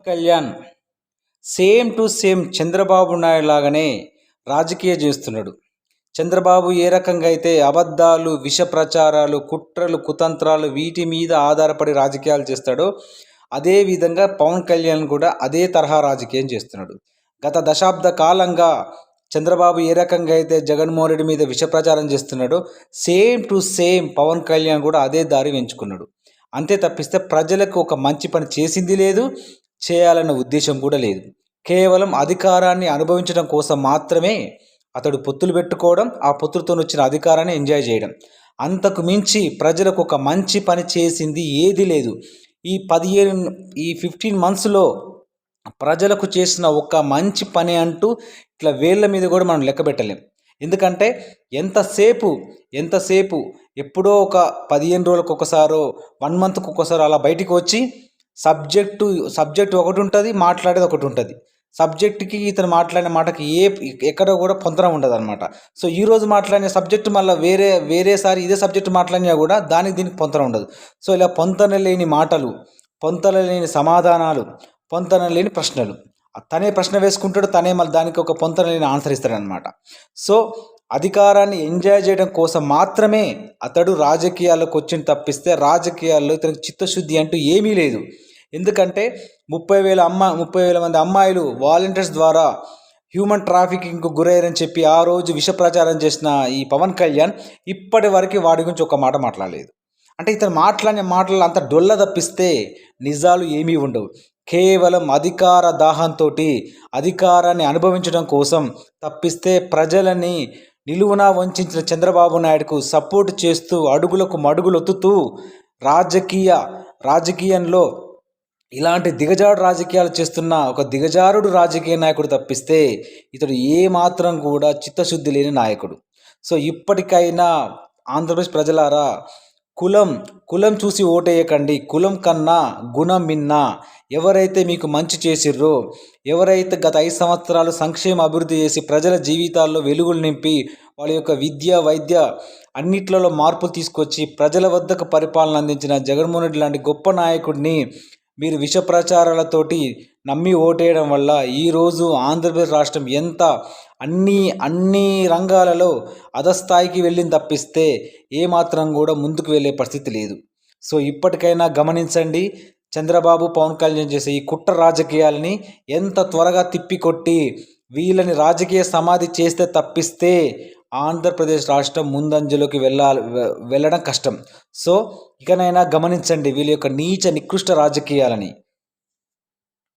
Kalyan same to same Chandrababu Naidu లాగానే రాజకీయం చేస్తున్నాడు. చంద్రబాబు ఏ రకంగా అయితే అబద్ధాలు, విష ప్రచారాలు, కుట్రలు, కుతంత్రాలు వీటి మీద ఆధారపడి రాజకీయాలు చేస్తాడో అదే విధంగా పవన్ కళ్యాణ్ కూడా అదే తరహా రాజకీయం చేస్తున్నాడు. గత దశాబ్ద కాలంగా చంద్రబాబు ఏ రకంగా అయితే జగన్మోహన్ రెడ్డి మీద విష ప్రచారం చేస్తున్నాడో same to same Pawan Kalyan కూడా అదే దారి ఎంచుకున్నాడు. అంతే తప్పిస్తే ప్రజలకు ఒక మంచి పని చేసింది లేదు, చేయాలన్న ఉద్దేశం కూడా లేదు. కేవలం అధికారాన్ని అనుభవించడం కోసం మాత్రమే అతడు పొత్తులు పెట్టుకోవడం, ఆ పొత్తులతో వచ్చిన అధికారాన్ని ఎంజాయ్ చేయడం. అంతకు మించి ప్రజలకు ఒక మంచి పని చేసింది ఏది లేదు. ఈ 15 మంత్స్లో ప్రజలకు చేసిన ఒక మంచి పని అంటూ ఇట్లా వేళ్ళ మీద కూడా మనం లెక్క పెట్టలేం. ఎందుకంటే ఎంతసేపు ఎప్పుడో ఒక 15 రోజులకు ఒకసారో 1 మంత్కి ఒకసారి అలా బయటికి వచ్చి సబ్జెక్టు ఒకటి ఉంటుంది, మాట్లాడేది ఒకటి ఉంటుంది. సబ్జెక్టుకి ఇతను మాట్లాడిన మాటకి ఎక్కడ కూడా పొంతన ఉండదు అనమాట. సో ఈరోజు మాట్లాడిన సబ్జెక్టు మళ్ళీ వేరేసారి ఇదే సబ్జెక్టు మాట్లాడినా కూడా దీనికి పొంతన ఉండదు. సో ఇలా పొంతన లేని మాటలు, పొంతన లేని సమాధానాలు, పొంతన లేని ప్రశ్నలు. తనే ప్రశ్న వేసుకుంటాడు, తనే మళ్ళీ దానికి ఒక పొంతన లేని ఆన్సర్ ఇస్తాడనమాట. సో అధికారాన్ని ఎంజాయ్ చేయడం కోసం మాత్రమే అతడు రాజకీయాల్లోకి వచ్చిన తప్పిస్తే రాజకీయాల్లో ఇతనికి చిత్తశుద్ధి అంటూ ఏమీ లేదు. ఎందుకంటే 30,000 మంది అమ్మాయిలు వాలంటీర్స్ ద్వారా హ్యూమన్ ట్రాఫికింగ్కు గురయ్యారని చెప్పి ఆ రోజు విష ప్రచారం చేసిన ఈ పవన్ కళ్యాణ్ ఇప్పటి వరకు వాడి గురించి ఒక మాట మాట్లాడలేదు. అంటే ఇతను మాట్లాడిన మాటలు అంత డొల్ల తప్పిస్తే నిజాలు ఏమీ ఉండవు. కేవలం అధికార దాహంతో అధికారాన్ని అనుభవించడం కోసం తప్పిస్తే ప్రజలని నిలువునా వంచిన చంద్రబాబు నాయుడుకు సపోర్ట్ చేస్తూ అడుగులకు మడుగులొత్తుతూ రాజకీయంలో ఇలాంటి దిగజారు రాజకీయాలు చేస్తున్న ఒక దిగజారుడు రాజకీయ నాయకుడు తప్పిస్తే ఇతడు ఏమాత్రం కూడా చిత్తశుద్ధి లేని నాయకుడు. సో ఇప్పటికైనా ఆంధ్రప్రదేశ్ ప్రజలారా, కులం చూసి ఓటేయకండి, కులం కన్నా గుణం మిన్న. ఎవరైతే మీకు మంచి చేసిర్రో, ఎవరైతే గత 5 సంవత్సరాలు సంక్షేమ అభివృద్ధి చేసి ప్రజల జీవితాల్లో వెలుగులు నింపి వాళ్ళ యొక్క విద్య, వైద్య అన్నిట్లలో మార్పులు తీసుకొచ్చి ప్రజల వద్దకు పరిపాలన అందించిన జగన్మోహన్ రెడ్డి లాంటి గొప్ప నాయకుడిని మీరు విష ప్రచారాలతోటి నమ్మి ఓటేయడం వల్ల ఈరోజు ఆంధ్రప్రదేశ్ రాష్ట్రం ఎంత అన్ని రంగాలలో అధస్థాయికి వెళ్ళింది తప్పిస్తే ఏమాత్రం కూడా ముందుకు వెళ్ళే పరిస్థితి లేదు. సో ఇప్పటికైనా గమనించండి, చంద్రబాబు, పవన్ కళ్యాణ్ చేసే ఈ కుట్ర రాజకీయాలని ఎంత త్వరగా తిప్పికొట్టి వీళ్ళని రాజకీయ సమాధి చేస్తే తప్పిస్తే ఆంధ్రప్రదేశ్ రాష్ట్రం ముందంజలోకి వెళ్ళడం కష్టం. సో ఇకనైనా గమనించండి వీళ్ళ యొక్క నీచ నికృష్ట రాజకీయాలని.